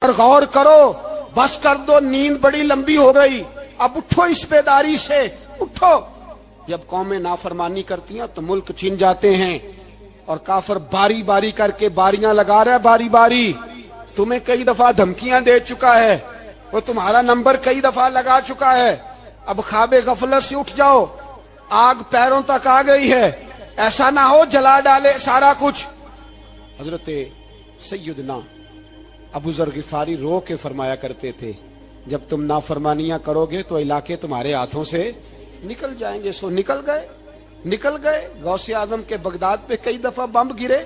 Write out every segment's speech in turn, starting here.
اور غور کرو، بس کر دو، نیند بڑی لمبی ہو گئی، اب اٹھو اس بیداری سے، اٹھو۔ جب قومیں نافرمانی کرتی ہیں تو ملک چھن جاتے ہیں، اور کافر باری باری کر کے باریاں لگا رہا ہے، باری باری تمہیں کئی دفعہ دھمکیاں دے چکا ہے، وہ تمہارا نمبر کئی دفعہ لگا چکا ہے۔ اب خواب غفلت سے اٹھ جاؤ، آگ پیروں تک آ گئی ہے، ایسا نہ ہو جلا ڈالے سارا کچھ۔ حضرت سیدنا ابو ذر غفاری رو کے فرمایا کرتے تھے، جب تم نافرمانیاں کرو گے تو علاقے تمہارے ہاتھوں سے نکل جائیں گے۔ سو نکل گئے۔ غوث اعظم کے بغداد پہ کئی دفعہ بم گرے،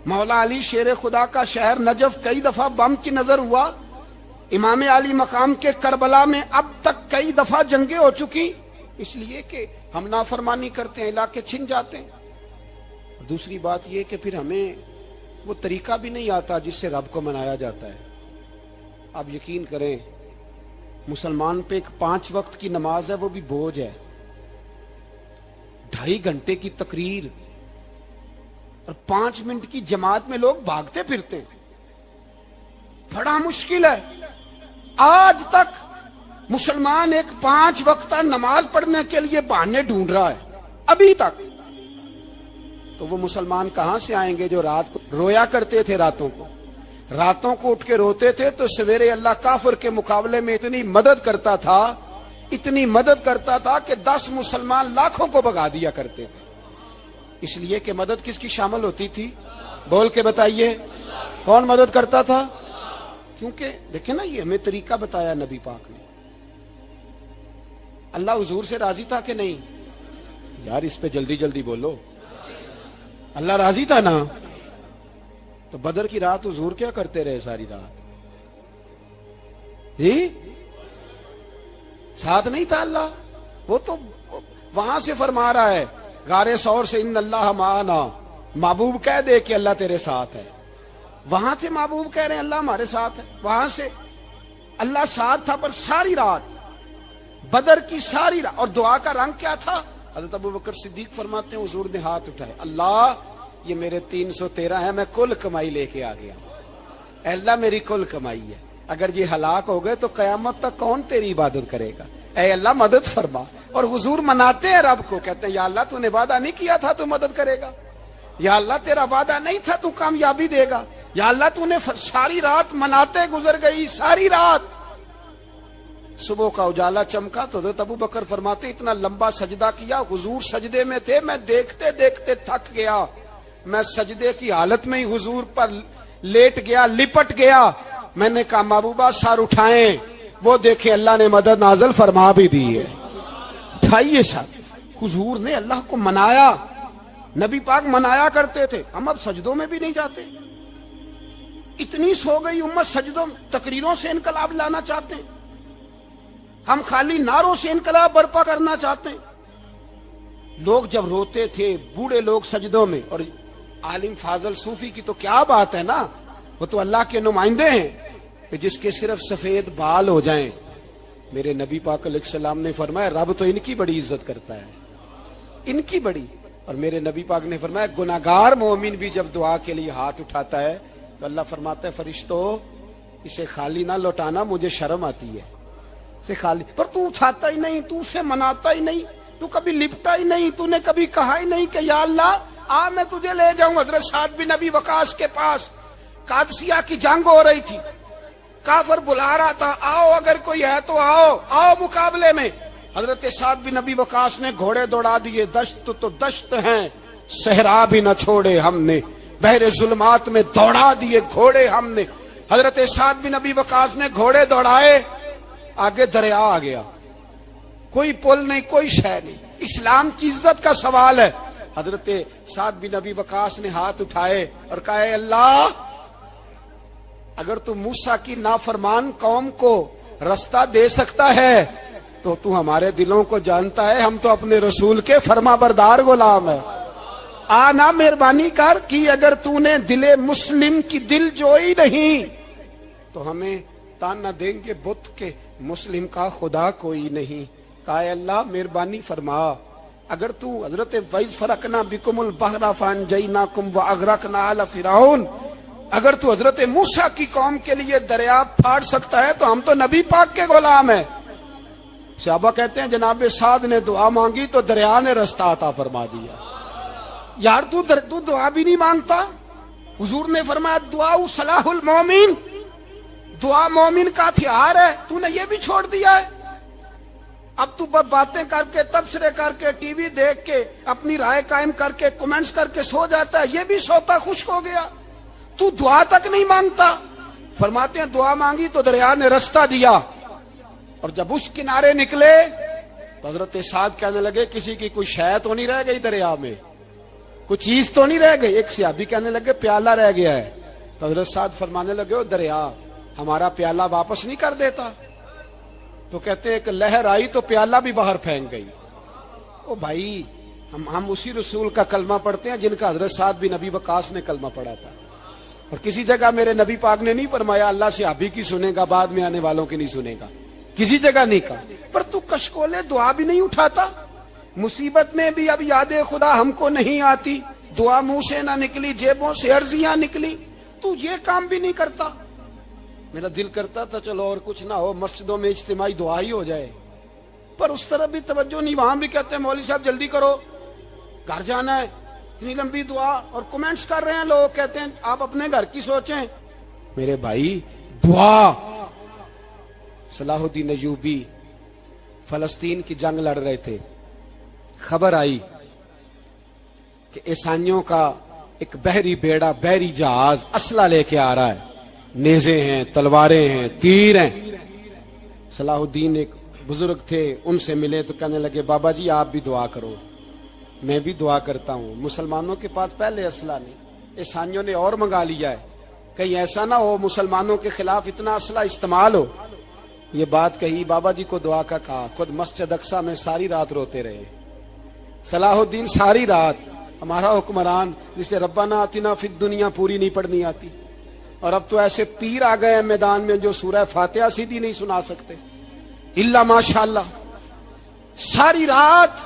مولا علی شیر خدا کا شہر نجف کئی دفعہ بم کی نظر ہوا، امام علی مقام کے کربلا میں اب تک کئی دفعہ جنگیں ہو چکی، اس لیے کہ ہم نافرمانی کرتے ہیں، علاقے چھن جاتے ہیں۔ دوسری بات یہ کہ پھر ہمیں وہ طریقہ بھی نہیں آتا جس سے رب کو منایا جاتا ہے۔ آپ یقین کریں، مسلمان پہ ایک 5 وقت کی نماز ہے، وہ بھی بوجھ ہے، 2.5 گھنٹے کی تقریر اور 5 منٹ کی جماعت میں لوگ بھاگتے پھرتے ہیں، بڑا مشکل ہے۔ آج تک مسلمان ایک 5 وقتہ نماز پڑھنے کے لیے بہانے ڈھونڈ رہا ہے، ابھی تک۔ تو وہ مسلمان کہاں سے آئیں گے جو رات کو رویا کرتے تھے، راتوں کو اٹھ کے روتے تھے، تو سویرے اللہ کافر کے مقابلے میں اتنی مدد کرتا تھا کہ 10 مسلمان لاکھوں کو بھگا دیا کرتے تھے۔ اس لیے کہ مدد کس کی شامل ہوتی تھی؟ بول کے بتائیے، کون مدد کرتا تھا؟ کیونکہ دیکھیں نا، یہ ہمیں طریقہ بتایا نبی پاک نے۔ اللہ حضور سے راضی تھا کہ نہیں؟ یار اس پہ جلدی جلدی بولو، اللہ راضی تھا نا؟ تو بدر کی رات حضور کیا کرتے رہے ساری رات؟ ساتھ نہیں تھا اللہ؟ وہ تو وہاں سے فرما رہا ہے غار ثور سے، ان اللہ معنا، محبوب کہہ دے کہ اللہ تیرے ساتھ ہے۔ وہاں تھے محبوب کہہ رہے ہیں اللہ ہمارے ساتھ ہے، وہاں سے اللہ ساتھ تھا، پر ساری رات، بدر کی ساری رات۔ اور دعا کا رنگ کیا تھا؟ حضرت ابوبکر صدیق فرماتے ہیں حضور نے ہاتھ اٹھائے، اللہ یہ میرے 313 ہیں، میں کل کمائی لے کے آ گیا، اے اللہ میری کل کمائی ہے، اگر یہ ہلاک ہو گئے تو قیامت تک کون تیری عبادت کرے گا، اے اللہ مدد فرما۔ اور حضور مناتے ہیں رب کو، کہتے ہیں یا اللہ تو نے وعدہ نہیں کیا تھا تو مدد کرے گا، یا اللہ تیرا وعدہ نہیں تھا تو کامیابی دے گا، یا اللہ تو نے ساری رات مناتے گزر گئی، ساری رات۔ صبح کا اجالا چمکا تو حضرت ابو بکر فرماتے اتنا لمبا سجدہ کیا، حضور سجدے میں تھے، میں دیکھتے دیکھتے تھک گیا، میں سجدے کی حالت میں ہی حضور پر لیٹ گیا، لپٹ گیا۔ میں نے کہا محبوبہ سر اٹھائیں، وہ دیکھیں اللہ نے مدد نازل فرما بھی دی ہے۔ اٹھائیے سر۔ حضور نے اللہ کو منایا، نبی پاک منایا کرتے تھے، ہم اب سجدوں میں بھی نہیں جاتے۔ اتنی سو گئی امت، سجدوں تقریروں سے انقلاب لانا چاہتے ہیں، ہم خالی نعروں سے انقلاب برپا کرنا چاہتے ہیں۔ لوگ جب روتے تھے، بوڑھے لوگ سجدوں میں، اور عالم فاضل صوفی کی تو کیا بات ہے نا، وہ تو اللہ کے نمائندے ہیں کہ جس کے صرف سفید بال ہو جائیں۔ میرے نبی پاک علیہ السلام نے فرمایا رب تو ان کی بڑی عزت کرتا ہے، ان کی بڑی۔ اور میرے نبی پاک نے فرمایا گناہگار مومن بھی جب دعا کے لیے ہاتھ اٹھاتا ہے تو اللہ فرماتا ہے فرشتو اسے خالی نہ لوٹانا، مجھے شرم آتی ہے سے خالی۔ پر تو اٹھاتا ہی نہیں، تو اسے مناتا ہی نہیں، تو کبھی لپٹا ہی نہیں، تو نے کبھی کہا ہی نہیں کہ یا اللہ آ میں تجھے لے جاؤں حضرت سعد بن ابی وقاص کے پاس۔ قادسیہ کی جنگ ہو رہی تھی، کافر بلا رہا تھا آؤ اگر کوئی ہے تو آؤ مقابلے میں۔ حضرت سعد بن ابی وقاص نے گھوڑے دوڑا دیے، دشت تو دشت ہیں صحرا بھی نہ چھوڑے ہم نے، بحر ظلمات میں دوڑا دیے گھوڑے ہم نے۔ حضرت سعد بن ابی وقاص نے گھوڑے دوڑائے، آگے دریا آ گیا، کوئی پل نہیں، کوئی شے نہیں، اسلام کی عزت کا سوال ہے۔ حضرت سعد بن ابی وقاص نے ہاتھ اٹھائے اور کہا اے اللہ اگر تو موسیٰ کی نافرمان قوم کو رستہ دے سکتا ہے تو تو ہمارے دلوں کو جانتا ہے، ہم تو اپنے رسول کے فرما بردار غلام ہیں۔ آنا مہربانی کر کی اگر تو نے دل مسلم کی دل جوئی نہیں تو ہمیں تانا دیں گے بت کے مسلم کا خدا کوئی نہیں۔ کہا اے اللہ مہربانی فرما، اگر تو حضرت وَإِذْ فَرَقْنَا بِكُمُ الْبَحْرَ فَأَنْجَيْنَاكُمْ وَأَغْرَقْنَا آلَ فِرْعَوْنَ، اگر تو حضرت موسیٰ کی قوم کے لیے دریا پھاڑ سکتا ہے تو ہم تو نبی پاک کے غلام ہیں۔ صحابہ کہتے ہیں جناب سعد نے دعا مانگی تو دریا نے رستہ عطا فرما دیا۔ یار تو دعا بھی نہیں مانگتا؟ حضور نے فرمایا دعا صلاح المومن، دعا مومن کا ہتھیار ہے، تو نے یہ بھی چھوڑ دیا ہے۔ اب تو باتیں کر کے، تبصرے کر کے، ٹی وی دیکھ کے، اپنی رائے قائم کر کے، کمنٹس کر کے سو جاتا ہے، یہ بھی سوتا خشک ہو گیا، تو دعا تک نہیں مانگتا۔ فرماتے ہیں دعا مانگی تو دریا نے رستہ دیا، اور جب اس کنارے نکلے تو حضرت سعد کہنے لگے کسی کی کوئی شے تو نہیں رہ گئی دریا میں، کوئی چیز تو نہیں رہ گئی؟ ایک صحابی کہنے لگے پیالہ رہ گیا ہے، تو حضرت سعد فرمانے لگے او دریا ہمارا پیالہ واپس نہیں کر دیتا؟ تو کہتے ہیں کہ لہر آئی تو پیالہ بھی باہر پھینک گئی۔ او بھائی ہم اسی رسول کا کلمہ پڑھتے ہیں جن کا حضرت سعد بن ابی وقاص نے کلمہ پڑھا تھا، اور کسی جگہ میرے نبی پاک نے نہیں فرمایا اللہ صحابی کی سنے گا بعد میں آنے والوں کی نہیں سنے گا، کسی جگہ نہیں کہا۔ پر تو کشکولے دعا بھی نہیں اٹھاتا، مصیبت میں بھی اب یاد خدا ہم کو نہیں آتی، دعا منہ سے نہ نکلی، جیبوں سے عرضیاں نکلی، تو یہ کام بھی نہیں کرتا۔ میرا دل کرتا تھا چلو اور کچھ نہ ہو، مسجدوں میں اجتماعی دعا ہی ہو جائے، پر اس طرف بھی توجہ نہیں۔ وہاں بھی کہتے ہیں مولوی صاحب جلدی کرو گھر جانا ہے، اتنی لمبی دعا، اور کمنٹس کر رہے ہیں لوگ، کہتے ہیں آپ اپنے گھر کی سوچیں۔ میرے بھائی دعا، صلاح الدین ایوبی فلسطین کی جنگ لڑ رہے تھے، خبر آئی کہ عیسائیوں کا ایک بحری بیڑا، بحری جہاز اسلحہ لے کے آ رہا ہے، نیزے ہیں، تلواریں ہیں، تیر ہیں۔ صلاح الدین ایک بزرگ تھے، ان سے ملے تو کہنے لگے بابا جی آپ بھی دعا کرو۔ میں بھی دعا کرتا ہوں، مسلمانوں کے پاس پہلے اسلحہ نہیں، عیسائیوں نے اور منگا لیا ہے، کہیں ایسا نہ ہو مسلمانوں کے خلاف اتنا اسلحہ استعمال ہو۔ یہ بات کہی، بابا جی کو دعا کا کہا، خود مسجد اقصی میں ساری رات روتے رہے۔ صلاح الدین ساری رات، ہمارا حکمران جسے ربنا آتنا فی الدنیا پوری نہیں پڑھنی آتی، اور اب تو ایسے پیر آ گئے ہیں میدان میں جو سورہ فاتحہ سیدھی نہیں سنا سکتے الا ماشاءاللہ۔ ساری رات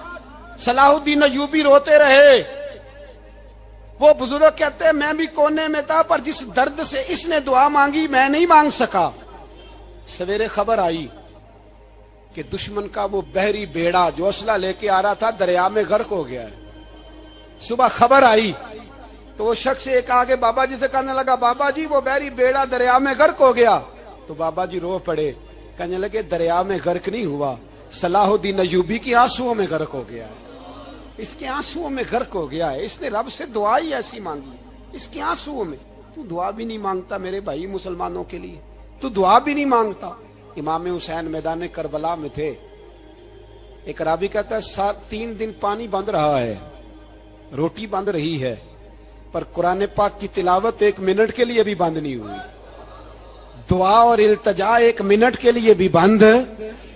صلاح الدین ایوبی روتے رہے۔ وہ بزرگ کہتے ہیں میں بھی کونے میں تھا، پر جس درد سے اس نے دعا مانگی میں نہیں مانگ سکا۔ سویرے خبر آئی کہ دشمن کا وہ بحری بیڑا جو اسلحہ لے کے آ رہا تھا دریا میں غرق ہو گیا ہے۔ صبح خبر آئی تو وہ شخص ایک آگے بابا جی سے کہنے لگا بابا جی وہ بحری بیڑا دریا میں غرق ہو گیا، تو بابا جی رو پڑے، کہنے لگے دریا میں غرق نہیں ہوا، صلاح الدین ایوبی کی آنسوؤں میں غرق ہو گیا ہے، اس کے آنسوؤں میں غرق ہو گیا ہے، اس نے رب سے دعا ہی ایسی مانگی اس کے آنسوؤں میں۔ تو دعا بھی نہیں مانگتا میرے بھائی مسلمانوں کے لیے، تو دعا بھی نہیں مانگتا۔ امام حسین میدان کربلا میں تھے، ایک راوی کہتا ہے 3 دن پانی بند رہا ہے، روٹی بند رہی ہے، پر قرآن پاک کی تلاوت 1 منٹ کے لیے بھی بند نہیں ہوئی، دعا اور التجا 1 منٹ کے لیے بھی بند۔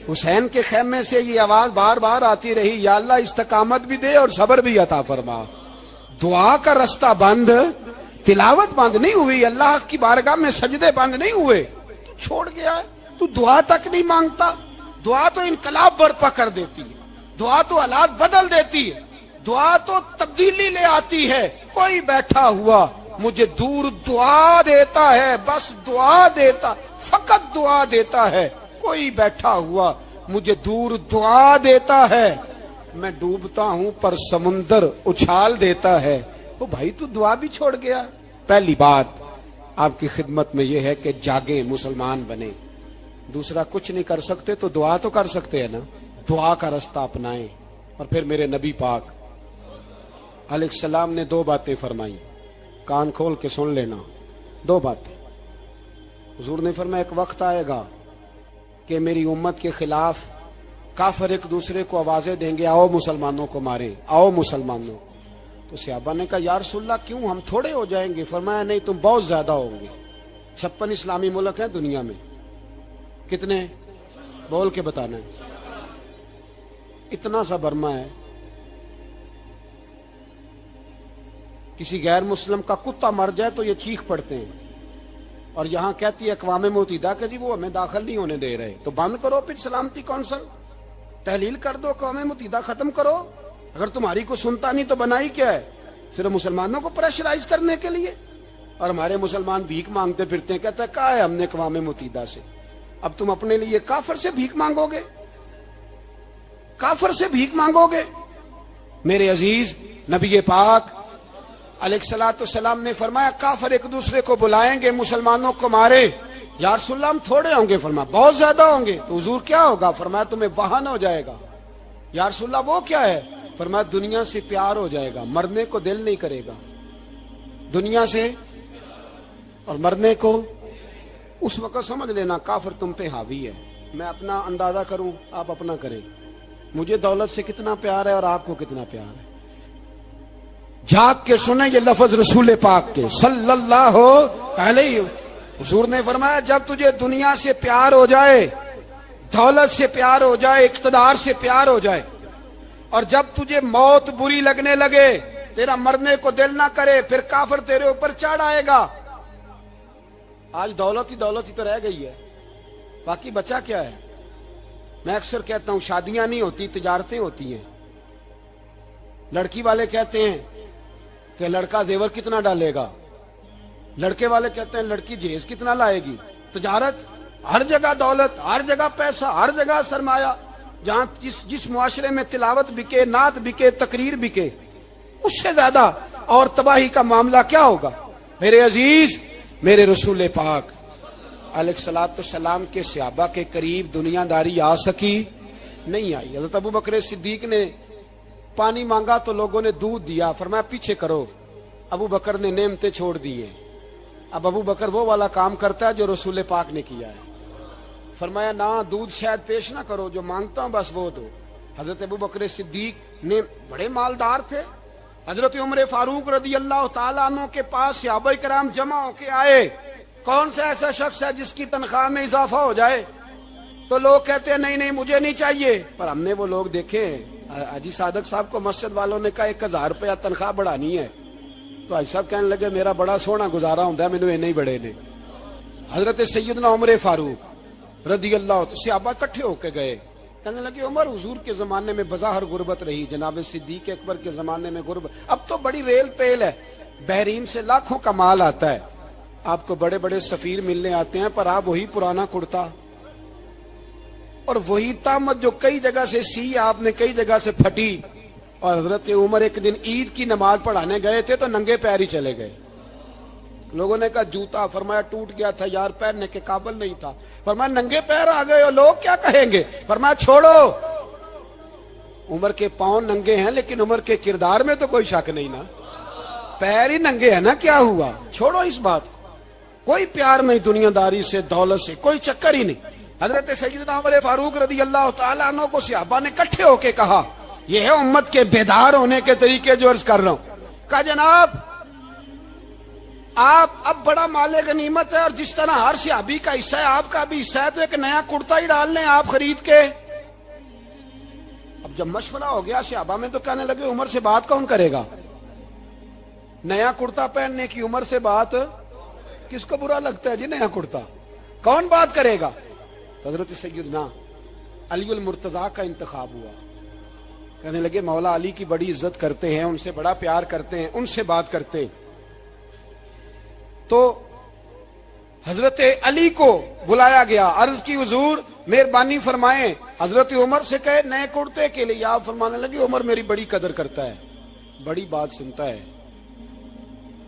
حسین کے خیمے سے یہ آواز بار بار آتی رہی، یا اللہ استقامت بھی دے اور صبر بھی عطا فرما۔ دعا کا رستہ بند، تلاوت بند نہیں ہوئی، اللہ کی بارگاہ میں سجدے بند نہیں ہوئے، تو چھوڑ گیا ہے، تو دعا تک نہیں مانگتا۔ دعا تو انقلاب برپا کر دیتی ہے، دعا تو حالات بدل دیتی ہے، دعا تو تبدیلی لے آتی ہے۔ کوئی بیٹھا ہوا مجھے دور دعا دیتا ہے، بس دعا دیتا، فقط دعا دیتا ہے۔ کوئی بیٹھا ہوا مجھے دور دعا دیتا ہے، میں ڈوبتا ہوں پر سمندر اچھال دیتا ہے۔ وہ بھائی تو دعا بھی چھوڑ گیا۔ پہلی بات آپ کی خدمت میں یہ ہے کہ جاگیں، مسلمان بنیں۔ دوسرا کچھ نہیں کر سکتے تو دعا تو کر سکتے ہیں نا، دعا کا رستہ اپنائیں۔ اور پھر میرے نبی پاک علیہ السلام نے 2 باتیں فرمائی، کان کھول کے سن لینا، 2 باتیں۔ حضور نے فرمایا ایک وقت آئے گا کہ میری امت کے خلاف کافر ایک دوسرے کو آوازیں دیں گے آؤ مسلمانوں کو ماریں، آؤ مسلمانوں۔ تو صحابہ نے کہا یا رسول اللہ کیوں، ہم تھوڑے ہو جائیں گے؟ فرمایا نہیں تم بہت زیادہ ہوں گے۔ 56 اسلامی ملک ہیں دنیا میں، کتنے بول کے بتانا ہے؟ اتنا سا برما ہے، کسی غیر مسلم کا کتا مر جائے تو یہ چیخ پڑتے ہیں، اور یہاں کہتی ہے اقوام متحدہ کہ جی وہ ہمیں داخل نہیں ہونے دے رہے، تو بند کرو پھر سلامتی کونسل، تحلیل کر دو، اقوام متحدہ ختم کرو۔ اگر تمہاری کو سنتا نہیں تو بنائی کیا ہے؟ صرف مسلمانوں کو پریشرائز کرنے کے لیے. اور ہمارے مسلمان بھیک مانگتے پھرتے ہیں, کہتا ہے کہا ہے ہم نے اقوام متحدہ سے. اب تم اپنے لیے کافر سے بھیک مانگو گے؟ کافر سے بھیک مانگو گے؟ میرے عزیز, نبی پاک علیہ الصلوۃ والسلام نے فرمایا کافر ایک دوسرے کو بلائیں گے مسلمانوں کو مارے. یا رسول اللہ ہم تھوڑے ہوں گے؟ فرمایا بہت زیادہ ہوں گے. تو حضور کیا ہوگا؟ فرمایا تمہیں وہن ہو جائے گا. یا رسول اللہ وہ کیا ہے؟ فرمایا دنیا سے پیار ہو جائے گا, مرنے کو دل نہیں کرے گا. دنیا سے اور مرنے کو. اس وقت سمجھ لینا کافر تم پہ حاوی ہے. میں اپنا اندازہ کروں, آپ اپنا کریں. مجھے دولت سے کتنا پیار ہے اور آپ کو کتنا پیار ہے. جھاگ کے سنیں یہ لفظ رسول پاک کے صلی اللہ علیہ. حضور نے فرمایا جب تجھے دنیا سے پیار ہو جائے, دولت سے پیار ہو جائے, اقتدار سے پیار ہو جائے, اور جب تجھے موت بری لگنے لگے, تیرا مرنے کو دل نہ کرے, پھر کافر تیرے اوپر چڑھ آئے گا. آج دولت ہی تو رہ گئی ہے, باقی بچا کیا ہے؟ میں اکثر کہتا ہوں شادیاں نہیں ہوتی, تجارتیں ہوتی ہیں. لڑکی والے کہتے ہیں کہ لڑکا زیور کتنا ڈالے گا, لڑکے والے کہتے ہیں لڑکی جہیز کتنا لائے گی. تجارت, ہر جگہ دولت, ہر جگہ پیسہ, ہر جگہ سرمایہ. جہاں جس معاشرے میں تلاوت بکے, نعت بکے, تقریر بکے, اس سے زیادہ اور تباہی کا معاملہ کیا ہوگا؟ میرے عزیز, میرے رسول پاک علیہ الصلوۃ والسلام کے صحابہ کے قریب دنیا داری آ سکی نہیں آئی. حضرت ابو بکر صدیق نے پانی مانگا تو لوگوں نے دودھ دیا, فرمایا پیچھے کرو. ابو بکر نے نعمتیں چھوڑ دی ہیں. اب ابو بکر وہ والا کام کرتا ہے جو رسول پاک نے کیا ہے. فرمایا نہ دودھ شاید پیش نہ کرو, جو مانگتا ہوں بس وہ دو. حضرت ابو بکر صدیق نے بڑے مالدار تھے. حضرت عمر فاروق رضی اللہ تعالیٰ عنہ کے پاس صحابہ کرام جمع ہو کے آئے. کون سا ایسا شخص ہے جس کی تنخواہ میں اضافہ ہو جائے؟ تو لوگ کہتے ہیں نہیں مجھے نہیں چاہیے. پر ہم نے وہ لوگ دیکھے, حاجی صادق صاحب کو مسجد والوں نے کہا 1000 روپیہ تنخواہ بڑھانی ہے, تو حاج صاحب کہنے لگے میرا بڑا سونا گزارا ہوتا ہے, مینوں نہیں بڑے نے. حضرت سیدنا عمر فاروق رضی اللہ, صحابہ اکٹھے ہو کے گئے, کہنے لگے عمر حضور کے زمانے میں بظاہر غربت رہی, جناب صدیق اکبر کے زمانے میں غربت, اب تو بڑی ریل پیل ہے, بحرین سے لاکھوں کا مال آتا ہے, آپ کو بڑے بڑے سفیر ملنے آتے ہیں, پر آپ وہی پرانا کرتا اور وہی تامت جو کئی جگہ سے سی آپ نے کئی جگہ سے پھٹی. اور حضرت عمر ایک دن عید کی نماز پڑھانے گئے تھے تو ننگے پیر ہی چلے گئے. لوگوں نے کہا جوتا, فرمایا ٹوٹ گیا تھا یار, پہننے کے قابل نہیں تھا. فرمایا ننگے پیر آ گئے اور لوگ کیا کہیں گے؟ فرمایا چھوڑو, عمر کے پاؤں ننگے ہیں لیکن عمر کے کردار میں تو کوئی شک نہیں نا, پیر ہی ننگے ہیں نا, کیا ہوا؟ چھوڑو اس بات کو. کوئی پیار نہیں دنیا داری سے, دولت سے, کوئی چکر ہی نہیں. حضرت سیدنا عمر فاروق رضی اللہ تعالیٰ عنہ کو صحابہ نے اکٹھے ہو کے کہا, یہ ہے امت کے بیدار ہونے کے طریقے جو عرض کر رہا ہوں. کہا جناب آپ اب بڑا مال غنیمت ہے, اور جس طرح ہر صحابی کا حصہ ہے آپ کا بھی حصہ ہے, تو ایک نیا کرتا ہی ڈال لیں آپ خرید کے. اب جب مشورہ ہو گیا صحابہ میں, تو کہنے لگے عمر سے بات کون کرے گا؟ نیا کرتا پہننے کی عمر سے بات کس کو برا لگتا ہے جی؟ نیا کرتا کون بات کرے گا؟ حضرت سیدنا علی المرتضیٰ کا انتخاب ہوا. کہنے لگے مولا علی کی بڑی عزت کرتے ہیں, ان سے بڑا پیار کرتے ہیں, ان سے بات کرتے. تو حضرت علی کو بلایا گیا, عرض کی حضور مہربانی فرمائیں. حضرت عمر سے کہے نئے کرتے کے لیے, آپ فرمانے لگے عمر میری بڑی قدر کرتا ہے, بڑی بات سنتا ہے,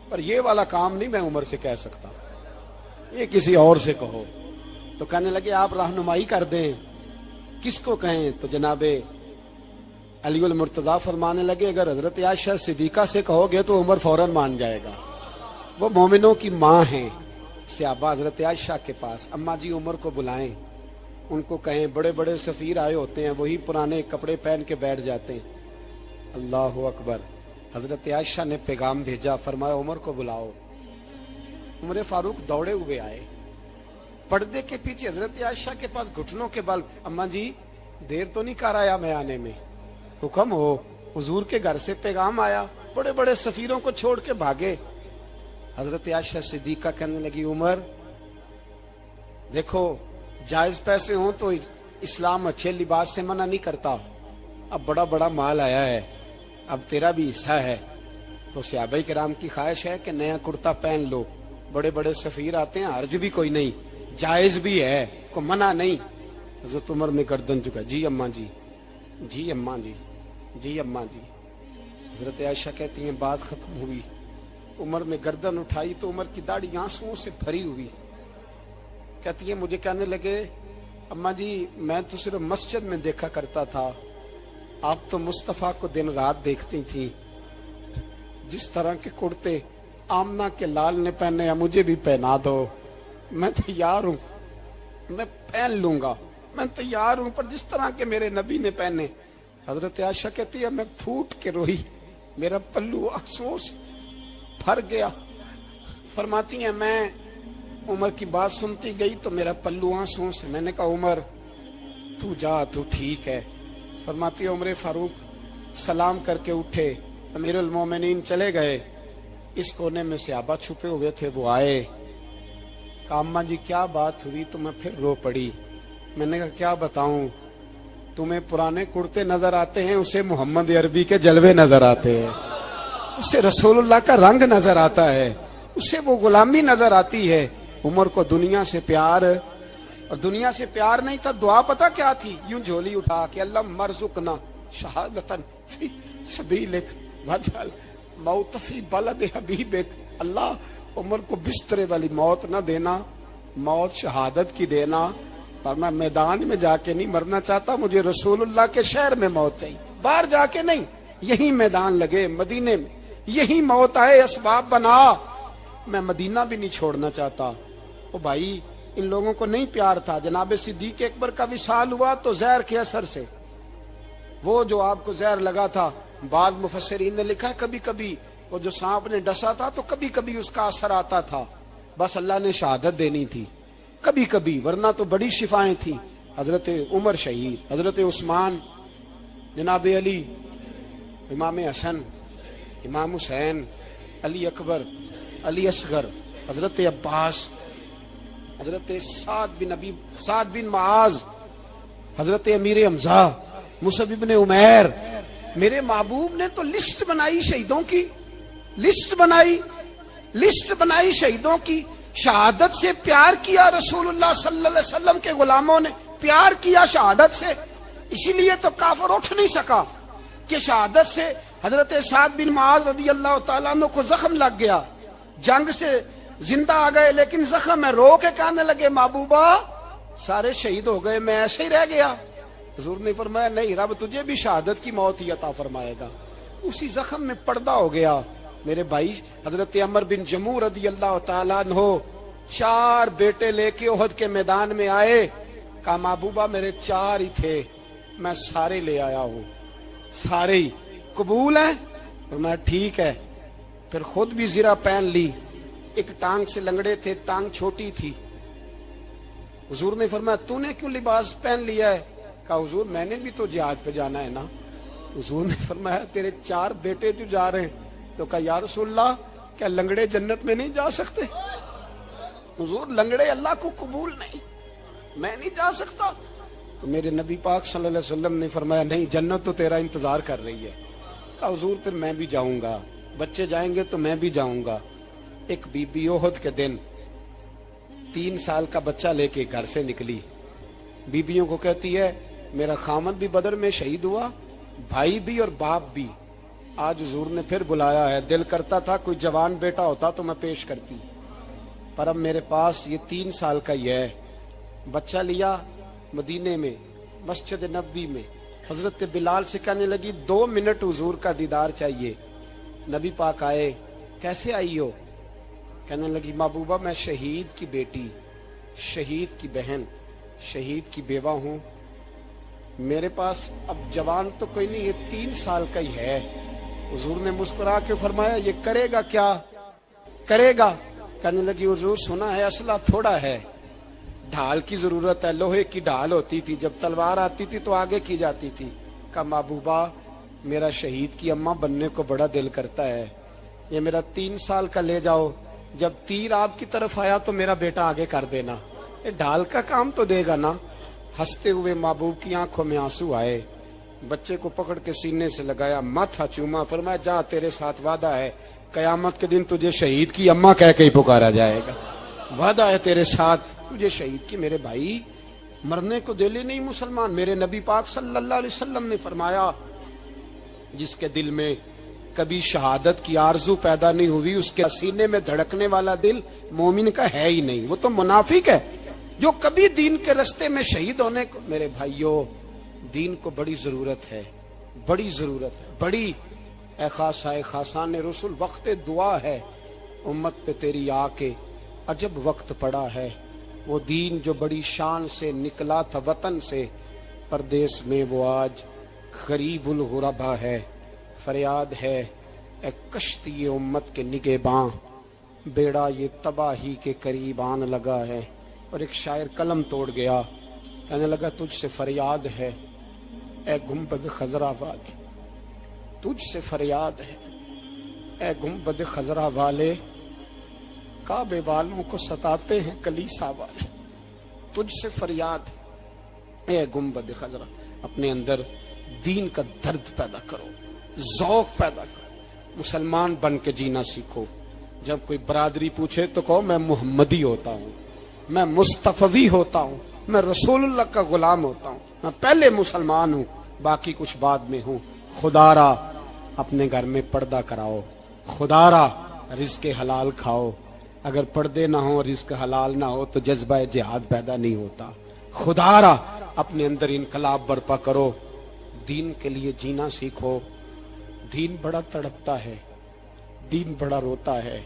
پر یہ والا کام نہیں میں عمر سے کہہ سکتا, یہ کسی اور سے کہو. تو کہنے لگے آپ رہنمائی کر دیں, کس کو کہیں؟ تو جناب علی المرتضیٰ فرمانے لگے اگر حضرت عائشہ صدیقہ سے کہو گے تو عمر فوراً مان جائے گا, وہ مومنوں کی ماں ہیں. صحابہ حضرت عائشہ کے پاس, اماں جی عمر کو بلائیں, ان کو کہیں بڑے بڑے سفیر آئے ہوتے ہیں, وہی پرانے کپڑے پہن کے بیٹھ جاتے ہیں. اللہ اکبر. حضرت عائشہ نے پیغام بھیجا, فرمایا عمر کو بلاؤ. عمر فاروق دوڑے ہوئے آئے, پردے کے پیچھے حضرت عائشہ کے پاس گھٹنوں کے بل, اماں جی دیر تو نہیں کر آیا میں آنے میں؟ حکم ہو, حضور کے گھر سے پیغام آیا, بڑے بڑے سفیروں کو چھوڑ کے بھاگے. حضرت عائشہ صدیقہ کہنے لگی عمر دیکھو جائز پیسے ہوں تو اسلام اچھے لباس سے منع نہیں کرتا, اب بڑا بڑا مال آیا ہے, اب تیرا بھی حصہ ہے. تو صحابہ کرام کی خواہش ہے کہ نیا کرتا پہن لو. بڑے بڑے سفیر آتے ہیں, حرج بھی کوئی نہیں, جائز بھی ہے, کو منع نہیں. حضرت عمر نے گردن جھکا, جی اماں جی, جی اماں جی, جی اماں جی. حضرت عائشہ کہتی ہیں بات ختم ہوئی, عمر نے گردن اٹھائی تو عمر کی داڑھی آنسوؤں سے بھری ہوئی. کہتی ہیں مجھے کہنے لگے اماں جی میں تو صرف مسجد میں دیکھا کرتا تھا, آپ تو مصطفیٰ کو دن رات دیکھتی تھی. جس طرح کے کرتے آمنہ کے لال نے پہنے ہیں مجھے بھی پہنا دو, میں تیار ہوں, میں پہن لوں گا, میں تیار ہوں, پر جس طرح کے میرے نبی نے پہنے. حضرت عائشہ کہتی ہے میں پھوٹ کے روئی, میرا پلو آنسوؤں سے بھر گیا. فرماتی ہیں میں عمر کی بات سنتی گئی تو میرا پلو آنسوؤں سے, میں نے کہا عمر تو جا, تو ٹھیک ہے. فرماتی ہے عمر فاروق سلام کر کے اٹھے, امیر المومنین چلے گئے. اس کونے میں صحابہ چھپے ہوئے تھے, وہ آئے, کہا اماں جی کیا بات ہوئی؟ تو میں پھر رو پڑی. میں نے کہا کیا بتاؤں, تمہیں پرانے کرتے نظر آتے ہیں, اسے محمد عربی کے جلوے نظر آتے ہیں, اسے رسول اللہ کا رنگ نظر آتا ہے, اسے وہ غلامی نظر آتی ہے. عمر کو دنیا سے پیار, اور دنیا سے پیار نہیں تھا, دعا پتہ کیا تھی؟ یوں جھولی اٹھا کے اللہ مرزقنا شہادتن فی سبیلک وجعل موت فی بلد حبیبک. اللہ عمر کو بسترے والی موت نہ دینا, موت شہادت کی دینا, پر میں میدان میں جا کے نہیں مرنا چاہتا, مجھے رسول اللہ کے شہر میں موت چاہیے, باہر جا کے نہیں, یہی میدان لگے مدینے میں, یہی موت آئے, اسباب بنا. میں مدینہ بھی نہیں چھوڑنا چاہتا. او بھائی ان لوگوں کو نہیں پیار تھا. جناب صدیق اکبر کا وصال ہوا تو زہر کے اثر سے, وہ جو آپ کو زہر لگا تھا, بعض مفسرین نے لکھا ہے کبھی کبھی وہ جو سانپ نے ڈسا تھا تو کبھی کبھی اس کا اثر آتا تھا, بس اللہ نے شہادت دینی تھی کبھی کبھی, ورنہ تو بڑی شفائیں تھیں. حضرت عمر شہید, حضرت عثمان, جناب علی, امام حسن, امام حسین, علی اکبر, علی اصغر, حضرت عباس, حضرت سعد بن معاذ, حضرت امیر حمزہ, مصعب بن عمیر. میرے محبوب نے تو لسٹ بنائی شہیدوں کی, لسٹ بنائی شہیدوں کی. شہادت سے پیار کیا رسول اللہ صلی اللہ علیہ وسلم کے غلاموں نے, پیار کیا شہادت سے. اسی لیے تو کافر اٹھ نہیں سکا کہ شہادت سے حضرت سعد بن معاذ رضی اللہ تعالیٰ عنہ کو زخم لگ گیا, جنگ سے زندہ آ گئے لیکن زخم ہے, رو کے کہنے لگے محبوبہ سارے شہید ہو گئے, میں ایسے ہی رہ گیا. حضور نے فرمایا نہیں, رب تجھے بھی شہادت کی موت ہی عطا فرمائے گا. اسی زخم میں پردہ ہو گیا. میرے بھائی حضرت عمر بن جموع رضی اللہ تعالیٰ عنہ 4 بیٹے لے کے احد کے میدان میں آئے, کہا محبوبہ میرے 4 ہی تھے, میں سارے لے آیا ہوں, سارے ہی قبول ہیں؟ فرمایا ٹھیک ہے. پھر خود بھی زرہ پہن لی, ایک ٹانگ سے لنگڑے تھے, ٹانگ چھوٹی تھی. حضور نے فرمایا تو نے کیوں لباس پہن لیا ہے؟ کہا حضور میں نے بھی تو جہاد پہ جانا ہے نا. حضور نے فرمایا تیرے 4 بیٹے جو جا رہے ہیں. تو کہا یا رسول اللہ کیا لنگڑے جنت میں نہیں جا سکتے؟ حضور لنگڑے اللہ کو قبول نہیں, میں نہیں جا سکتا. تو میرے نبی پاک صلی اللہ علیہ وسلم نے فرمایا نہیں, جنت تو تیرا انتظار کر رہی ہے. کہا حضور پھر میں بھی جاؤں گا, بچے جائیں گے تو میں بھی جاؤں گا. ایک بی بی احد کے دن 3 سال کا بچہ لے کے گھر سے نکلی. بیبیوں کو کہتی ہے میرا خامد بھی بدر میں شہید ہوا, بھائی بھی اور باپ بھی. آج حضور نے پھر بلایا ہے, دل کرتا تھا کوئی جوان بیٹا ہوتا تو میں پیش کرتی, پر اب میرے پاس یہ 3 سال کا ہی ہے. بچہ لیا مدینے میں مسجد نبوی میں, حضرت بلال سے کہنے لگی 2 منٹ حضور کا دیدار چاہیے. نبی پاک آئے, کیسے آئی ہو؟ کہنے لگی محبوبہ میں شہید کی بیٹی, شہید کی بہن, شہید کی بیوہ ہوں, میرے پاس اب جوان تو کوئی نہیں, یہ 3 سال کا ہی ہے. حضور نے مسکرا کے فرمایا یہ کرے گا کیا کرے گا؟ کہنے لگی حضور سنا ہے اسلحہ تھوڑا ہے, ڈھال کی ضرورت ہے, لوہے کی ڈھال ہوتی تھی, جب تلوار آتی تھی تو آگے کی جاتی تھی. کہا محبوبہ میرا شہید کی اماں بننے کو بڑا دل کرتا ہے, یہ میرا 3 سال کا لے جاؤ, جب تیر آپ کی طرف آیا تو میرا بیٹا آگے کر دینا, یہ ڈھال کا کام تو دے گا نا. ہنستے ہوئے محبوب کی آنکھوں میں آنسو آئے. بچے کو پکڑ کے سینے سے لگایا، ماتھا چوما، فرمایا جا تیرے ساتھ وعدہ ہے قیامت کے دن تجھے شہید کی اماں کہہ کے ہی پکارا جائے گا، وعدہ ہے تیرے ساتھ تجھے شہید کی۔ میرے بھائی مرنے کو دل ہی نہیں مسلمان۔ میرے نبی پاک صلی اللہ علیہ وسلم نے فرمایا جس کے دل میں کبھی شہادت کی آرزو پیدا نہیں ہوئی اس کے سینے میں دھڑکنے والا دل مومن کا ہے ہی نہیں، وہ تو منافق ہے جو کبھی دین کے رستے میں شہید ہونے کو۔ میرے بھائیوں دین کو بڑی ضرورت ہے، بڑی ضرورت ہے، بڑی۔ اے خاصائے خاصان رسول وقت دعا ہے امت پہ تیری آ کے عجب وقت پڑا ہے۔ وہ دین جو بڑی شان سے نکلا تھا وطن سے پردیس میں وہ آج غریب الغربا ہے۔ فریاد ہے اے کشتی امت کے نگہباں بیڑا یہ تباہی کے قریب آن لگا ہے۔ اور ایک شاعر قلم توڑ گیا، کہنے لگا تجھ سے فریاد ہے اے گنبد خضرا والے، تجھ سے فریاد ہے اے گنبد خضرا والے، کعبے والوں کو ستاتے ہیں کلیسا والے۔ تجھ سے فریاد ہے اے گنبد خضرا۔ اپنے اندر دین کا درد پیدا کرو، ذوق پیدا کرو، مسلمان بن کے جینا سیکھو۔ جب کوئی برادری پوچھے تو کہو میں محمدی ہوتا ہوں، میں مصطفی ہوتا ہوں، میں رسول اللہ کا غلام ہوتا ہوں، میں پہلے مسلمان ہوں باقی کچھ بعد میں ہوں۔ خدا را اپنے گھر میں پردہ کراؤ، خدا را رزق حلال کھاؤ۔ اگر پردے نہ ہو، رزق حلال نہ ہو تو جذبہ جہاد پیدا نہیں ہوتا۔ خدا را اپنے اندر انقلاب برپا کرو، دین کے لیے جینا سیکھو۔ دین بڑا تڑپتا ہے، دین بڑا روتا ہے۔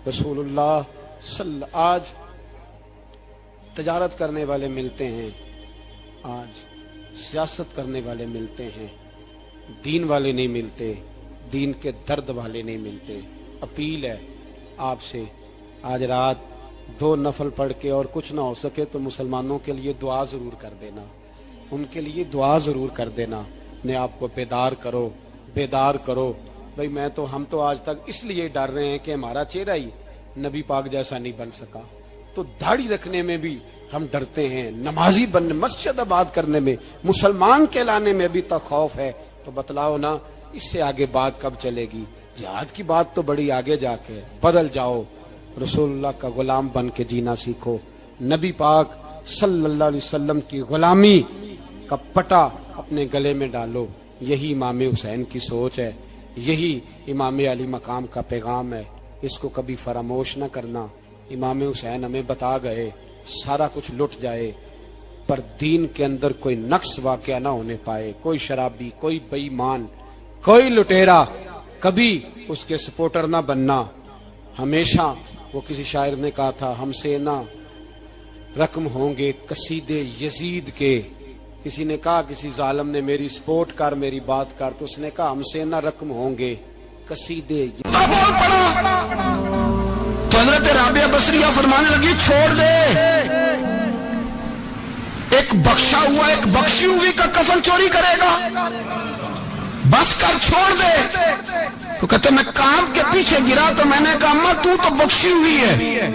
رسول اللہ آج تجارت کرنے والے ملتے ہیں، آج سیاست کرنے والے ملتے ہیں، دین والے نہیں ملتے، دین کے درد والے نہیں ملتے۔ اپیل ہے آپ سے، آج رات 2 نفل پڑھ کے اور کچھ نہ ہو سکے تو مسلمانوں کے لیے دعا ضرور کر دینا، ان کے لیے دعا ضرور کر دینا۔ اپنے آپ کو بیدار کرو، بیدار کرو۔ بھئی ہم تو آج تک اس لیے ڈر رہے ہیں کہ ہمارا چہرہ ہی نبی پاک جیسا نہیں بن سکا، تو داڑھی رکھنے میں بھی ہم ڈرتے ہیں، نمازی بننے، مسجد آباد کرنے میں، مسلمان کہلانے میں ابھی تک خوف ہے۔ تو بتلاؤ نا اس سے آگے بات کب چلے گی؟ جہاد کی بات تو بڑی آگے جا کے، بدل جاؤ، رسول اللہ کا غلام بن کے جینا سیکھو۔ نبی پاک صلی اللہ علیہ وسلم کی غلامی کا پٹا اپنے گلے میں ڈالو۔ یہی امام حسین کی سوچ ہے، یہی امام علی مقام کا پیغام ہے، اس کو کبھی فراموش نہ کرنا۔ امام حسین ہمیں بتا گئے سارا کچھ لٹ جائے پر دین کے اندر کوئی نقص واقعہ نہ ہونے پائے، کوئی شرابی، کوئی بے ایمان، کوئی لٹیرا کبھی اس کے سپورٹر نہ بننا۔ ہمیشہ وہ کسی شاعر نے کہا تھا ہم سے نہ رقم ہوں گے قصیدے یزید کے۔ کسی نے کہا کسی ظالم نے میری سپورٹ کر، میری بات کر، تو اس نے کہا ہم سے نہ رقم ہوں گے قصیدے۔ تو حضرت رابعہ بصریہ فرمانے لگی چھوڑ دے، ایک بخشا ہوا ایک بخشی ہوئی کا کفن چوری کرے گا، بس کر، چھوڑ دے۔ تو کہتے میں کام کے پیچھے گرا تو میں نے کہا اماں تو بخشی ہوئی ہے،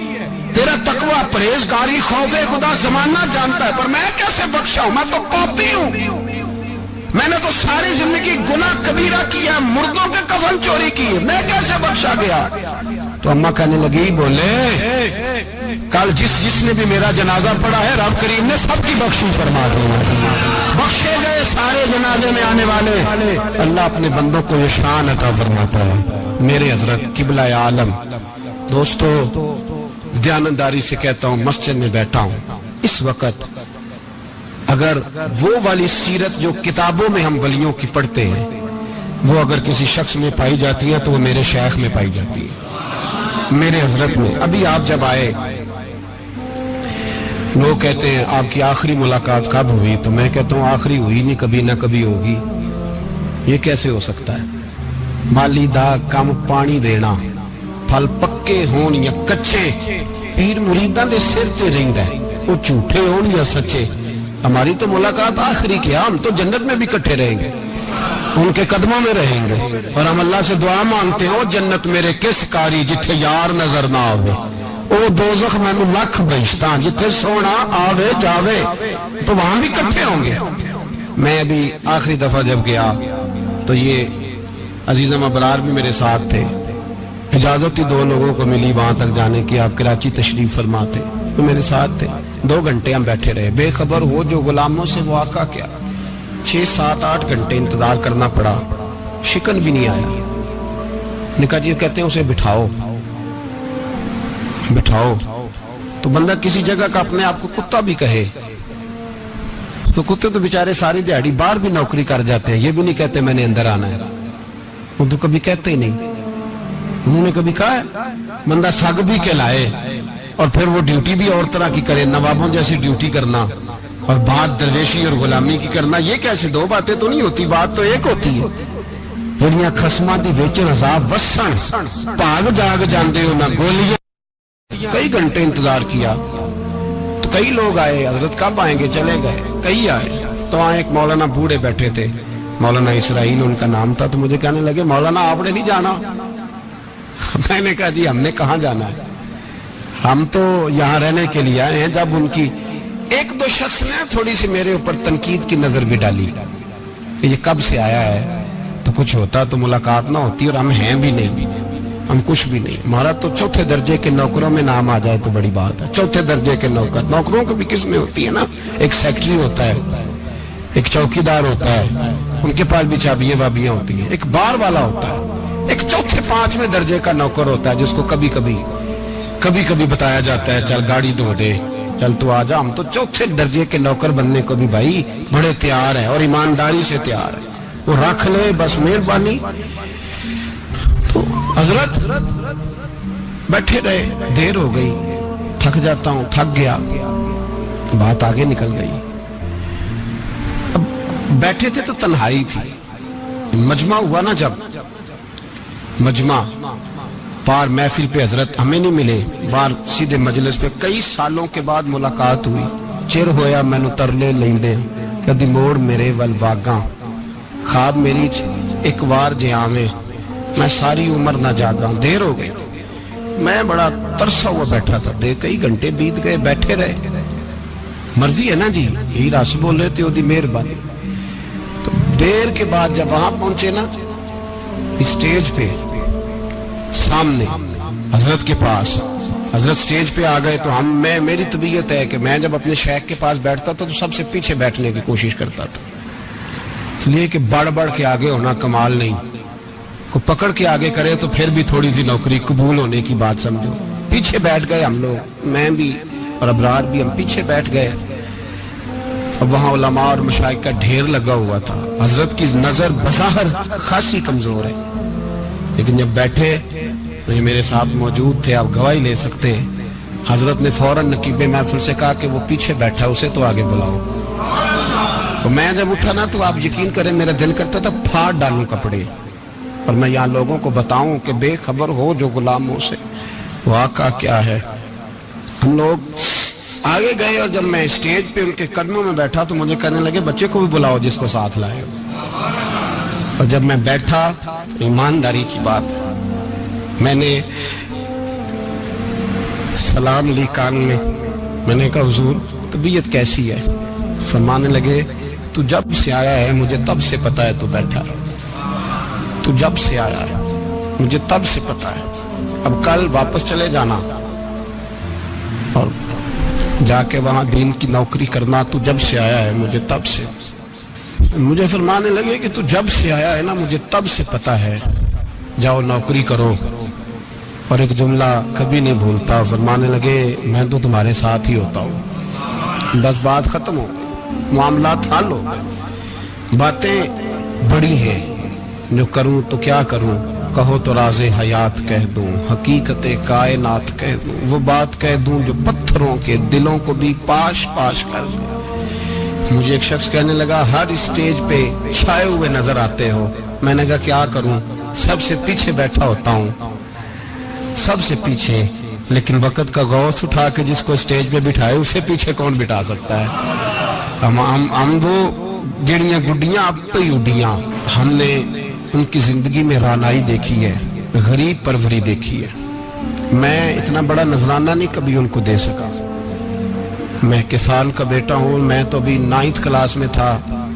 تیرا تقوی پرہیزگاری خوف خدا زمانہ جانتا ہے، پر میں کیسے بخشا ہوں؟ میں تو پاپی ہوں، میں نے تو ساری زندگی گناہ کبیرہ کیا، مردوں کے کفن چوری کی، میں کیسے بخشا گیا؟ تو اماں کہنے لگی بولے کل جس نے بھی میرا جنازہ پڑھا ہے رب کریم نے سب کی بخشی فرما دی، بخشے گئے سارے جنازے میں آنے والے۔ اللہ اپنے بندوں کو یہ شان عطا فرماتا ہے۔ میرے حضرت قبلہ عالم دوستو، دیانتداری سے کہتا ہوں، مسجد میں بیٹھا ہوں اس وقت، اگر وہ والی سیرت جو کتابوں میں ہم ولیوں کی پڑھتے ہیں وہ اگر کسی شخص میں پائی جاتی ہے تو وہ میرے شیخ میں پائی جاتی ہے، میرے حضرت میں۔ ابھی آپ جب آئے لوگ کہتے ہیں آپ کی آخری ملاقات کب ہوئی، تو میں کہتا ہوں آخری ہوئی نہیں، کبھی نہ کبھی ہوگی۔ یہ کیسے ہو سکتا ہے؟ مالی دا کم پانی دینا، پھل پکے ہون یا کچے، پیر مریداں دے سر تے رہندا ہے، وہ جھوٹے ہون یا سچے۔ ہماری تو ملاقات آخری کی، ہم تو جنت میں بھی کٹھے رہیں گے، ان کے قدموں میں رہیں گے، اور ہم اللہ سے دعا مانگتے ہیں جنت میرے کس کاری جتھے یار نظر نہ آوے، او دوزخ مینوں لکھ بہشتاں جتھے سونا آوے جاوے، تو وہاں بھی کٹھے ہوں گے۔ میں ابھی آخری دفعہ جب گیا تو یہ عزیزم ابرار بھی میرے ساتھ تھے. اجازت ہی 2 لوگوں کو ملی وہاں تک جانے کی. آپ کراچی تشریف فرما تھے, وہ میرے ساتھ تھے. 2 گھنٹے ہم بیٹھے رہے, بے خبر ہو جو غلاموں سے وہ آقا کیا. 6 7 8 گھنٹے انتظار کرنا پڑا, شکن بھی نہیں آیا. نکاح جی کہتے ہیں اسے بٹھاؤ بٹھاؤ. تو بندہ کسی جگہ کا اپنے آپ کو کتا بھی کہے تو کتے تو بیچارے ساری دیہڑی باہر بھی نوکری کر جاتے ہیں, یہ بھی نہیں کہتے میں نے اندر آنا ہے. وہ تو کبھی کہتے ہی نہیں. انہوں نے کبھی کہا ہے بندہ سگ بھی کہلائے اور پھر وہ ڈیوٹی بھی اور طرح کی کرے, نوابوں جیسی ڈیوٹی کرنا اور بات درویشی اور غلامی کی کرنا, یہ کیسے 2 باتیں تو نہیں ہوتی, بات تو ایک ہوتی ہے. جڑیاں خسماں دی وچن عذاب وسن بھاگ جاگ جاندے ہو نہ گولیاں. کئی گھنٹے انتظار کیا تو کئی لوگ آئے, حضرت کب آئیں گے, چلے گئے. کئی آئے تو وہاں ایک مولانا بوڑھے بیٹھے تھے, مولانا اسرائیل ان کا نام تھا. تو مجھے کہنے لگے مولانا آپ نے نہیں جانا. میں نے کہا جی ہم نے کہاں جانا ہے, ہم تو یہاں رہنے کے لیے آئے ہیں. جب ان کی 1-2 شخص نے تھوڑی سی میرے اوپر تنقید کی نظر بھی ڈالی کہ یہ کب سے آیا ہے, تو کچھ ہوتا تو ملاقات نہ ہوتی, اور ہم ہیں بھی نہیں, ہم کچھ بھی نہیں. ہمارا تو 4تھے درجے کے نوکروں میں نام آ جائے تو بڑی بات ہے. 4تھے درجے کے نوکر, نوکروں کو بھی کس میں ہوتی ہے نا, ایک سیکٹری ہوتا ہے, ایک چوکیدار ہوتا ہے, ان کے پاس بھی چابیاں وابیاں ہوتی ہیں, ایک بار والا ہوتا ہے, ایک 4تھے 5ویں درجے کا نوکر ہوتا ہے جس کو کبھی کبھی بتایا جاتا ہے چل گاڑی دھو دے, چل تو آ جا. ہم تو 4تھے درجے کے نوکر بننے کو بھی بھائی بڑے تیار ہیں اور ایمانداری سے تیار ہیں. وہ رکھ لے بس مہربانی. تو حضرت بیٹھے رہے, دیر ہو گئی, تھک جاتا ہوں, تھک گیا, بات آگے نکل گئی. اب بیٹھے تھے تو تنہائی تھی. مجمع ہوا نا, جب مجمع پار محفل پہ حضرت ہمیں نہیں ملے, بار سیدھے مجلس پہ کئی سالوں کے بعد ملاقات ہوئی. چر ہویا مینو ترلے لیندے کدی موڑ میرے ول واگاں, خواب میری ایک وار جے آویں میں ساری عمر نہ جاگاں. دیر ہو گئی, میں بڑا ترسا ہوا بیٹھا تھا. کئی گھنٹے بیت گئے, بیٹھے رہے. مرضی ہے نا جی, یہی رس بولے تے دی مہربانی. تو دیر کے بعد جب وہاں پہنچے نا اسٹیج پہ سامنے حضرت کے پاس, حضرت سٹیج پہ آ گئے تو میری طبیعت ہے کہ میں جب اپنے شیخ کے پاس بیٹھتا تھا تو سب سے پیچھے بیٹھنے کی کوشش کرتا تھا, اس لیے کہ بڑھ کے آگے ہونا کمال نہیں. کو پکڑ کے آگے کرے تو پھر بھی تھوڑی سی نوکری قبول ہونے کی بات سمجھو. پیچھے بیٹھ گئے ہم لوگ, میں بھی اور ابرار بھی, ہم پیچھے بیٹھ گئے. اب وہاں علماء اور مشائخ کا ڈھیر لگا ہوا تھا. حضرت کی نظر بظاہر خاصی کمزور ہے, لیکن جب بیٹھے تو یہ میرے ساتھ موجود تھے, آپ گواہی لے سکتے ہیں. حضرت نے فوراً نقیب محفل سے کہا کہ وہ پیچھے بیٹھا, اسے تو آگے بلاؤ. تو میں جب اٹھا نا تو آپ یقین کریں میرا دل کرتا تھا پھاڑ ڈالوں کپڑے, اور میں یہاں لوگوں کو بتاؤں کہ بے خبر ہو جو غلاموں سے وہ آقا کیا ہے. ہم لوگ آگے گئے, اور جب میں اسٹیج پہ ان کے قدموں میں بیٹھا تو مجھے کہنے لگے بچے کو بھی بلاؤ جس کو ساتھ لائے. اور جب میں بیٹھا, ایمانداری کی بات, میں نے سلام لی کان میں نے کہا حضور طبیعت کیسی ہے. فرمانے لگے تو جب سے آیا ہے مجھے تب سے پتا ہے تو بیٹھا ہے, تو جب سے آیا ہے مجھے تب سے پتا ہے. اب کل واپس چلے جانا اور جا کے وہاں دین کی نوکری کرنا, تو جب سے آیا ہے مجھے تب سے. مجھے فرمانے لگے کہ تو جب سے آیا ہے نا مجھے تب سے پتا ہے, جاؤ نوکری کرو. اور ایک جملہ کبھی نہیں بھولتا, فرمانے لگے میں تو تمہارے ساتھ ہی ہوتا ہوں. بس بات ختم ہو گئی, معاملات حل ہو گئے. باتیں بڑی ہیں, جو کروں تو کیا کروں, کہو تو راز حیات کہہ دوں, حقیقت کائنات کہہ دوں, وہ بات کہہ دوں جو پتھروں کے دلوں کو بھی پاش کر دوں. مجھے ایک شخص کہنے لگا ہر اسٹیج پہ چھائے ہوئے نظر آتے ہو. میں نے کہا کیا کروں, سب سے پیچھے بیٹھا ہوتا ہوں, سب سے پیچھے. لیکن وقت کا غوث اٹھا کے جس کو اسٹیج پہ بٹھائے اسے پیچھے کون بٹھا سکتا ہے. ہم وہ جڑیاں گڈیاں اب پہ ہی اڈیاں. ہم نے ان کی زندگی میں رانائی دیکھی ہے, غریب پروری دیکھی ہے. میں اتنا بڑا نذرانہ نہیں کبھی ان کو دے سکا. میں کسان کا بیٹا ہوں, میں تو ابھی 9th کلاس میں تھا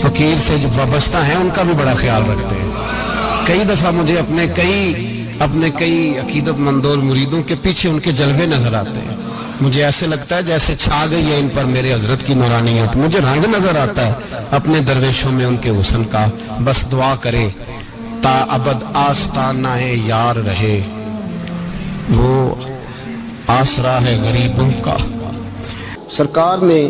فقیر سے جو وابستہ ہیں ان کا بھی بڑا خیال رکھتے ہیں. کئی دفعہ مجھے اپنے کئی عقیدت مندوں اور مریدوں کے پیچھے ان کے جلوے نظر آتے ہیں. مجھے ایسے لگتا ہے جیسے چھا گئی ہے ان پر میرے حضرت کی نورانیت. مجھے رنگ نظر آتا ہے اپنے درویشوں میں ان کے حسن کا. بس دعا کرے تا ابد آستانہ یار رہے، وہ آسرا ہے غریبوں کا. سرکار نے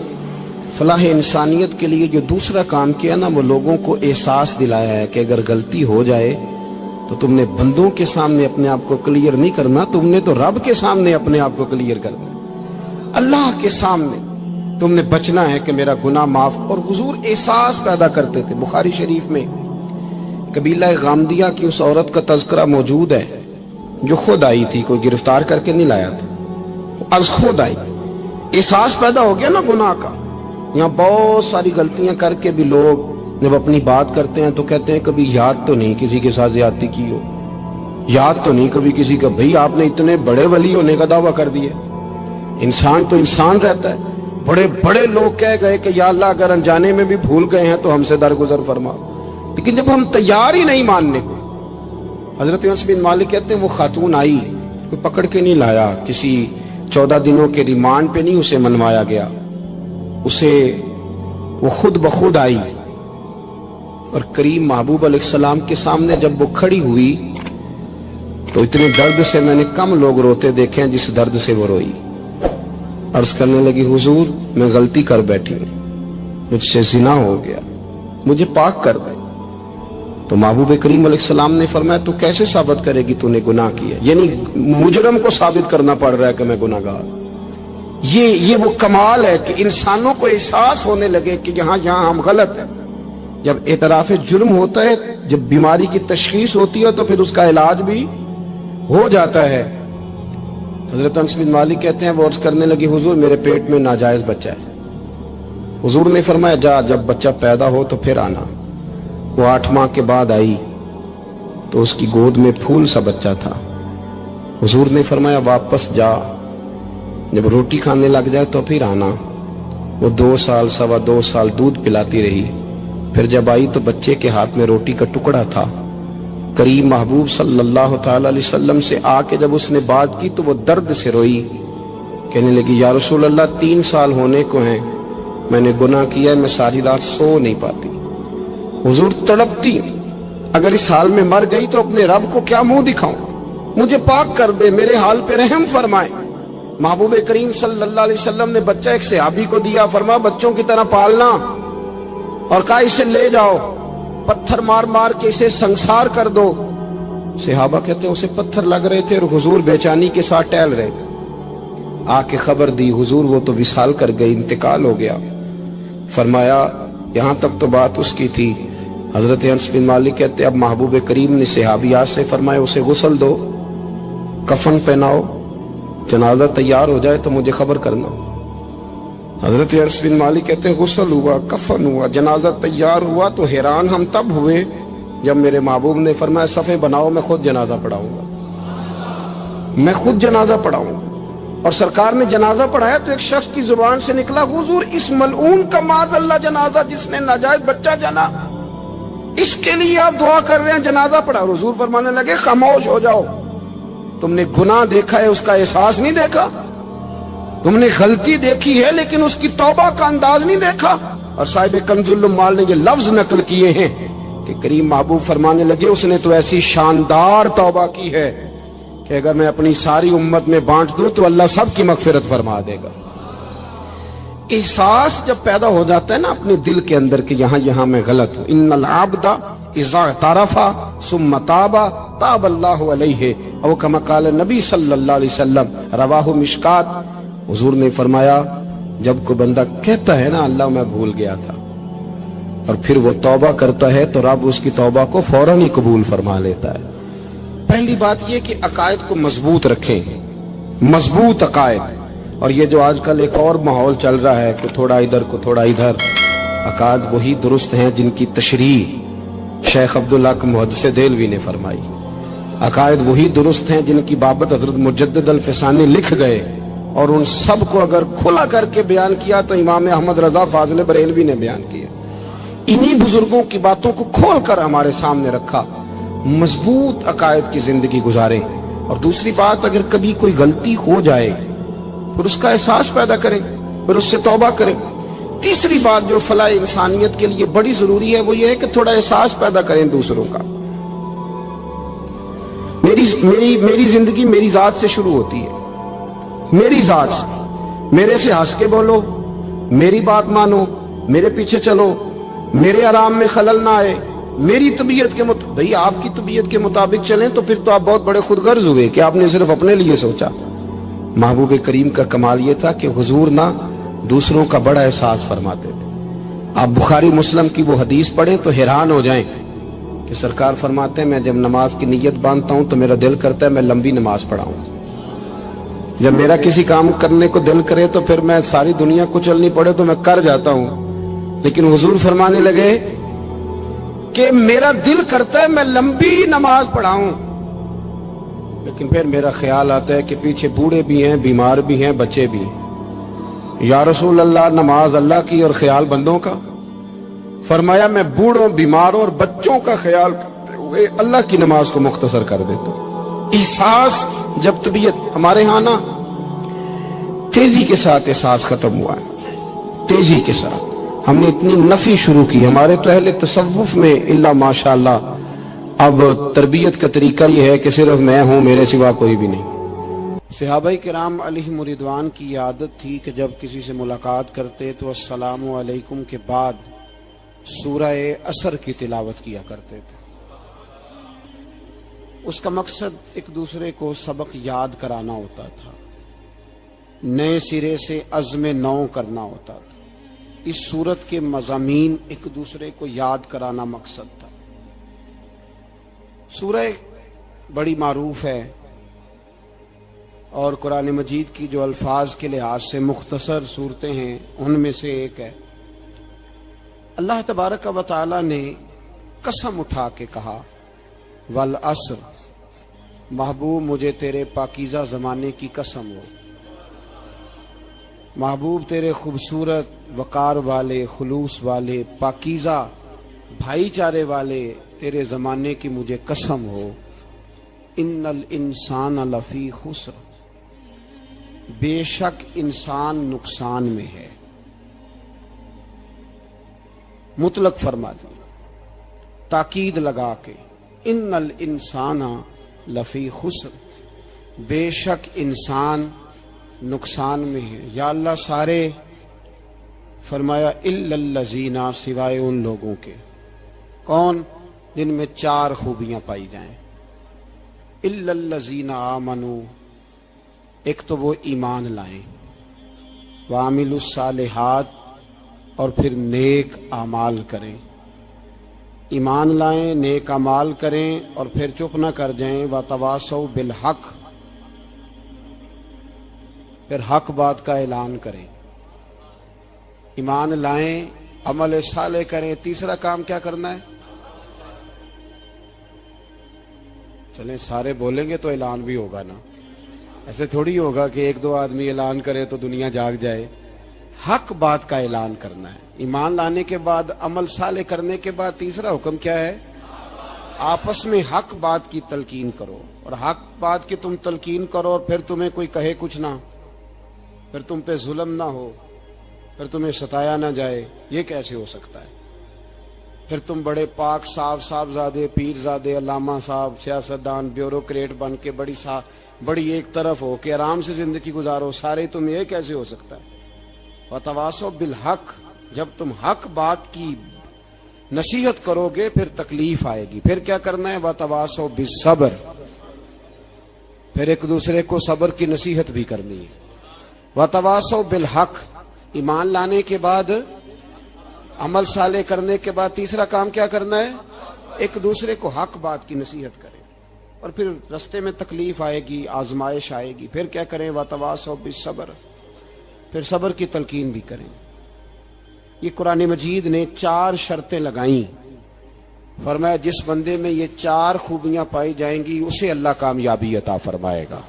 فلاح انسانیت کے لیے جو دوسرا کام کیا نا، وہ لوگوں کو احساس دلایا ہے کہ اگر غلطی ہو جائے تو تم نے بندوں کے سامنے اپنے آپ کو کلیئر نہیں کرنا، تم نے تو رب کے سامنے اپنے آپ کو کلیئر کرنا. اللہ کے سامنے تم نے بچنا ہے کہ میرا گناہ معاف. اور حضور احساس پیدا کرتے تھے. بخاری شریف میں قبیلہ غامدیہ کی اس عورت کا تذکرہ موجود ہے جو خود آئی تھی، کوئی گرفتار کر کے نہیں لایا تھا، از خود آئی. احساس پیدا ہو گیا نا گناہ کا. یہاں بہت ساری غلطیاں کر کے بھی لوگ جب اپنی بات کرتے ہیں تو کہتے ہیں کبھی یاد تو نہیں کسی کے ساتھ زیادتی کی ہو، یاد تو نہیں کبھی کسی کا. بھئی آپ نے اتنے بڑے ولی ہونے کا دعویٰ کر دیا. انسان تو انسان رہتا ہے. بڑے بڑے لوگ کہہ گئے کہ یا اللہ اگر انجانے میں بھی بھول گئے ہیں تو ہم سے درگزر فرما. لیکن جب ہم تیار ہی نہیں ماننے کو. حضرت انس بن مالک کہتے ہیں وہ خاتون آئی، کوئی پکڑ کے نہیں لایا، کسی 14 دنوں کے ریمانڈ پہ نہیں اسے منوایا گیا، اسے وہ خود بخود آئی. اور کریم محبوب علیہ السلام کے سامنے جب وہ کھڑی ہوئی تو اتنے درد سے میں نے کم لوگ روتے دیکھے ہیں جس درد سے وہ روئی. عرض کرنے لگی حضور میں غلطی کر بیٹھی ہوں، مجھ سے زنا ہو گیا، مجھے پاک کر دے. تو محبوب کریم علیہ السلام نے فرمایا تو کیسے ثابت کرے گی تو نے گناہ کیا؟ یعنی مجرم کو ثابت کرنا پڑ رہا ہے کہ میں گناہ گار. یہ وہ کمال ہے کہ انسانوں کو احساس ہونے لگے کہ یہاں ہم غلط ہیں. جب اعتراف جرم ہوتا ہے، جب بیماری کی تشخیص ہوتی ہے تو پھر اس کا علاج بھی ہو جاتا ہے. حضرت انس بن مالک کہتے ہیں وہ عرض کرنے لگی حضور میرے پیٹ میں ناجائز بچہ ہے. حضور نے فرمایا جا جب بچہ پیدا ہو تو پھر آنا. وہ 8 ماہ کے بعد آئی تو اس کی گود میں پھول سا بچہ تھا. حضور نے فرمایا واپس جا، جب روٹی کھانے لگ جائے تو پھر آنا. وہ 2 سال 2.25 سال دودھ پلاتی رہی. پھر جب آئی تو بچے کے ہاتھ میں روٹی کا ٹکڑا تھا. کریم محبوب صلی اللہ تعالی علیہ وسلم سے آ کے جب اس نے بات کی تو وہ درد سے روئی، کہنے لگی یا رسول اللہ 3 سال ہونے کو ہیں، میں نے گناہ کیا ہے، میں ساری رات سو نہیں پاتی. حضور تڑپتی اگر اس حال میں مر گئی تو اپنے رب کو کیا منہ دکھاؤں، مجھے پاک کر دے، میرے حال پہ رحم فرمائے. محبوب کریم صلی اللہ علیہ وسلم نے بچہ ایک صحابی کو دیا، فرمایا بچوں کی طرح پالنا، اور کہا اسے لے جاؤ، پتھر مار مار کے اسے سنسار کر دو. صحابہ کہتے ہیں اسے پتھر لگ رہے تھے اور حضور بے-چینی کے ساتھ ٹہل رہے تھے. آ کے خبر دی حضور وہ تو وصال کر گئی، انتقال ہو گیا. فرمایا یہاں تک تو بات اس کی تھی. حضرت انس بن مالک کہتے اب محبوب کریم نے صحابیات سے فرمایا اسے غسل دو، کفن پہناؤ، جنازہ تیار ہو جائے تو مجھے خبر کرنا. حضرت انس بن مالک کہتے ہیں غسل ہوا، کفن ہوا، جنازہ تیار ہوا تو حیران ہم تب ہوئے جب میرے محبوب نے فرمایا صفیں بناؤ، میں خود جنازہ پڑھاؤں گا، میں خود جنازہ پڑھاؤں گا. اور سرکار نے جنازہ پڑھایا تو ایک شخص کی زبان سے نکلا حضور اس ملعون کا معاذ اللہ جنازہ جس نے ناجائز بچہ جنا، اس کے لیے آپ دعا کر رہے ہیں، جنازہ پڑھا. حضور فرمانے لگے خاموش ہو جاؤ، تم نے گناہ دیکھا ہے اس کا احساس نہیں دیکھا، تم نے غلطی دیکھی ہے لیکن اس کی توبہ کا انداز نہیں دیکھا. اور صاحب کنز العمال نے یہ لفظ نقل کیے ہیں کہ کریم محبوب فرمانے لگے اس نے تو ایسی شاندار توبہ کی ہے کہ اگر میں اپنی ساری امت میں بانٹ دوں تو اللہ سب کی مغفرت فرما دے گا. احساس جب پیدا ہو جاتا ہے نا اپنے دل کے اندر کہ یہاں میں غلط ہوں. ان العبد اذا اعترف ثم تاب تاب اللہ علیہ او کما قال نبی صلی اللہ علیہ وسلم، رواہ مشکات. حضور نے فرمایا جب کوئی بندہ کہتا ہے نا اللہ میں بھول گیا تھا اور پھر وہ توبہ کرتا ہے تو رب اس کی توبہ کو فوراً ہی قبول فرما لیتا ہے. پہلی بات یہ کہ عقائد کو مضبوط رکھیں، مضبوط عقائد. اور یہ جو آج کل ایک اور ماحول چل رہا ہے کوئی تھوڑا ادھر کوئی تھوڑا ادھر، عقائد وہی درست ہیں جن کی تشریح شیخ عبداللہ محدث دہلوی نے فرمائی. عقائد وہی درست ہیں جن کی بابت حضرت مجدد الفسانی لکھ گئے، اور ان سب کو اگر کھلا کر کے بیان کیا تو امام احمد رضا فاضل بریلوی نے بیان کیا. انہی بزرگوں کی باتوں کو کھول کر ہمارے سامنے رکھا، مضبوط عقائد کی زندگی گزاریں۔ اور دوسری بات، اگر کبھی کوئی غلطی ہو جائے پھر اس کا احساس پیدا کریں، پھر اس سے توبہ کریں۔ تیسری بات جو فلاح انسانیت کے لیے بڑی ضروری ہے وہ یہ ہے کہ تھوڑا احساس پیدا کریں دوسروں کا۔ میری زندگی میری ذات سے شروع ہوتی ہے، میری ذات سے۔ میرے سے ہنس کے بولو، میری بات مانو، میرے پیچھے چلو، میرے آرام میں خلل نہ آئے، میری طبیعت کے مطابق۔ بھئی آپ کی طبیعت کے مطابق چلیں تو پھر تو آپ بہت بڑے خود غرض ہوئے کہ آپ نے صرف اپنے لیے سوچا۔ محبوب کریم کا کمال یہ تھا کہ حضور نہ دوسروں کا بڑا احساس فرماتے تھے۔ آپ بخاری مسلم کی وہ حدیث پڑھیں تو حیران ہو جائیں کہ سرکار فرماتے ہیں میں جب نماز کی نیت باندھتا ہوں تو میرا دل کرتا ہے میں لمبی نماز پڑھاؤں۔ جب میرا کسی کام کرنے کو دل کرے تو پھر میں ساری دنیا کچلنی پڑے تو میں کر جاتا ہوں، لیکن حضور فرمانے لگے کہ میرا دل کرتا ہے میں لمبی نماز پڑھاؤں، لیکن پھر میرا خیال آتا ہے کہ پیچھے بوڑھے بھی ہیں، بیمار بھی ہیں، بچے بھی ہیں۔ یا رسول اللہ، نماز اللہ کی اور خیال بندوں کا؟ فرمایا میں بوڑھوں، بیماروں اور بچوں کا خیال کرتے ہوئے اللہ کی نماز کو مختصر کر دیتا ہوں۔ احساس جب طبیعت ہمارے ہاں نا تیزی کے ساتھ احساس ختم ہوا ہے، تیزی کے ساتھ ہم نے اتنی نفی شروع کی ہمارے تو اہل تصوف میں، اللہ ماشاءاللہ اب تربیت کا طریقہ یہ ہے کہ صرف میں ہوں، میرے سوا کوئی بھی نہیں۔ صحابہ کرام علیہم رضوان کی عادت تھی کہ جب کسی سے ملاقات کرتے تو السلام علیکم کے بعد سورہ عصر کی تلاوت کیا کرتے تھے۔ اس کا مقصد ایک دوسرے کو سبق یاد کرانا ہوتا تھا، نئے سرے سے عزم نو کرنا ہوتا تھا۔ اس سورت کے مضامین ایک دوسرے کو یاد کرانا مقصد تھا۔ سورہ بڑی معروف ہے اور قرآن مجید کی جو الفاظ کے لحاظ سے مختصر صورتیں ہیں ان میں سے ایک ہے۔ اللہ تبارک و تعالی نے قسم اٹھا کے کہا والعصر، محبوب مجھے تیرے پاکیزہ زمانے کی قسم ہو، محبوب تیرے خوبصورت وقار والے، خلوص والے، پاکیزہ بھائی چارے والے تیرے زمانے کی مجھے قسم ہو، ان الانسان لفی خسر، بے شک انسان نقصان میں ہے۔ مطلق فرما دی، تاکید لگا کے، ان الانسان لفی خسر، بے شک انسان نقصان میں ہے۔ یا اللہ سارے، فرمایا الا الذین، سوائے ان لوگوں کے، کون؟ جن میں چار خوبیاں پائی جائیں۔ الا الذین آمنوا، ایک تو وہ ایمان لائیں، وعملوا الصالحات، اور پھر نیک اعمال کریں۔ ایمان لائیں، نیک اعمال کریں، اور پھر چپ نہ کر جائیں، وتواصوا بالحق، پھر حق بات کا اعلان کریں۔ ایمان لائیں، عمل صالح کریں، تیسرا کام کیا کرنا ہے؟ چلیں سارے بولیں گے تو اعلان بھی ہوگا نا، ایسے تھوڑی ہوگا کہ ایک دو آدمی اعلان کرے تو دنیا جاگ جائے۔ حق بات کا اعلان کرنا ہے۔ ایمان لانے کے بعد، عمل صالح کرنے کے بعد تیسرا حکم کیا ہے؟ آپس میں حق بات کی تلقین کرو، اور حق بات کی تم تلقین کرو اور پھر تمہیں کوئی کہے کچھ نہ، پھر تم پہ ظلم نہ ہو، پھر تمہیں ستایا نہ جائے، یہ کیسے ہو سکتا ہے؟ پھر تم بڑے پاک صاحبزادے، پیر زادے، علامہ صاحب، سیاستدان، بیوروکریٹ بن کے بڑی ایک طرف ہو کہ آرام سے زندگی گزارو سارے، تم یہ کیسے ہو سکتا ہے؟ وتواصوا بالحق، جب تم حق بات کی نصیحت کرو گے پھر تکلیف آئے گی، پھر کیا کرنا ہے؟ وتواصوا بالصبر، پھر ایک دوسرے کو صبر کی نصیحت بھی کرنی ہے۔ وتواصوا بالحق، ایمان لانے کے بعد، عمل صالح کرنے کے بعد تیسرا کام کیا کرنا ہے؟ ایک دوسرے کو حق بات کی نصیحت کریں، اور پھر رستے میں تکلیف آئے گی، آزمائش آئے گی، پھر کیا کریں؟ وتواصوا بالصبر، پھر صبر کی تلقین بھی کریں۔ یہ قرآن مجید نے 4 شرطیں لگائیں، فرمایا جس بندے میں یہ 4 خوبیاں پائی جائیں گی اسے اللہ کامیابی عطا فرمائے گا۔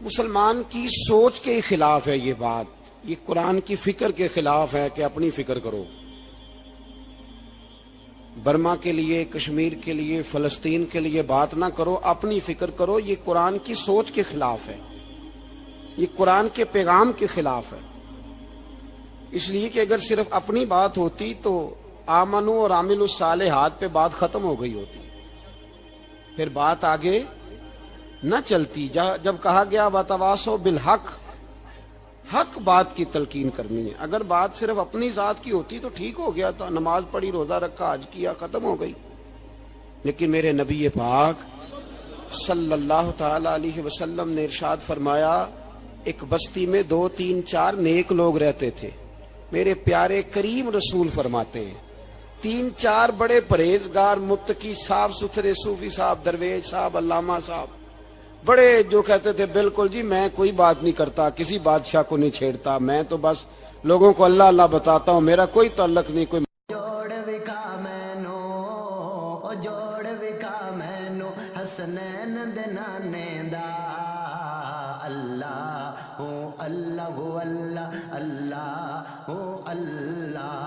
مسلمان کی سوچ کے خلاف ہے یہ بات، یہ قرآن کی فکر کے خلاف ہے کہ اپنی فکر کرو۔ برما کے لیے، کشمیر کے لیے، فلسطین کے لیے بات نہ کرو، اپنی فکر کرو. یہ قرآن کی سوچ کے خلاف ہے، یہ قرآن کے پیغام کے خلاف ہے. اس لیے کہ اگر صرف اپنی بات ہوتی تو آمنو اور عامل الصالحات پہ بات ختم ہو گئی ہوتی، پھر بات آگے نہ چلتی. جب کہا گیا وَتَوَاصَوْا بِالْحَقِّ، حق بات کی تلقین کرنی ہے. اگر بات صرف اپنی ذات کی ہوتی تو ٹھیک ہو گیا تھا، نماز پڑھی، روزہ رکھا، حج کیا، ختم ہو گئی. لیکن میرے نبی پاک صلی اللہ تعالی علیہ وسلم نے ارشاد فرمایا، ایک بستی میں 2 3 4 نیک لوگ رہتے تھے. میرے پیارے کریم رسول فرماتے ہیں 3 4 بڑے پرہیزگار، متقی، صاف ستھرے صوفی صاحب، درویش صاحب، علامہ صاحب، بڑے جو کہتے تھے بالکل جی میں کوئی بات نہیں کرتا، کسی بادشاہ کو نہیں چھیڑتا، میں تو بس لوگوں کو اللہ اللہ بتاتا ہوں، میرا کوئی تعلق نہیں. کوئی جوڑ وکھا مینو، او جوڑ وکھا مینو حسنین دے نانے دا. اللہ ہو اللہ ہو اللہ، اللہ ہو اللہ.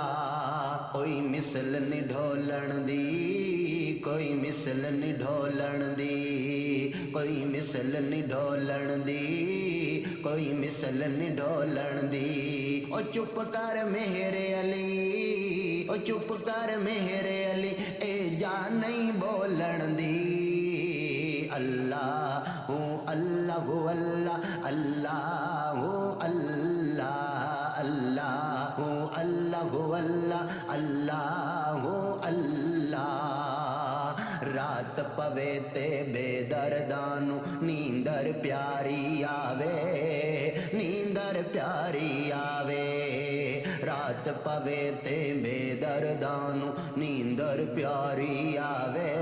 کوئی مثل نہیں ڈھولن دی، کوئی مثل نہیں ڈھولن دی، کوئی مثل نہیں ڈھولن دی، کوئی مثل نہیں ڈھولن دی. او چپ کر میرے علی، او چپ کر میرے علی، اے جان نہیں بولن دی. اللہ ہوں اللہ ہو اللہ، اللہ ہو اللہ، اللہ ہوں اللہ ہو اللہ، اللہ ہو اللہ. رات پوے تے بے دردانو نیندر پیاری آوے، نیندر پیاری آوے. رات پوے تے بے دردانو نیندر پیاری آوے،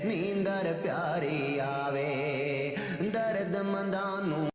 نیندر پیاری آوے. درد مندانو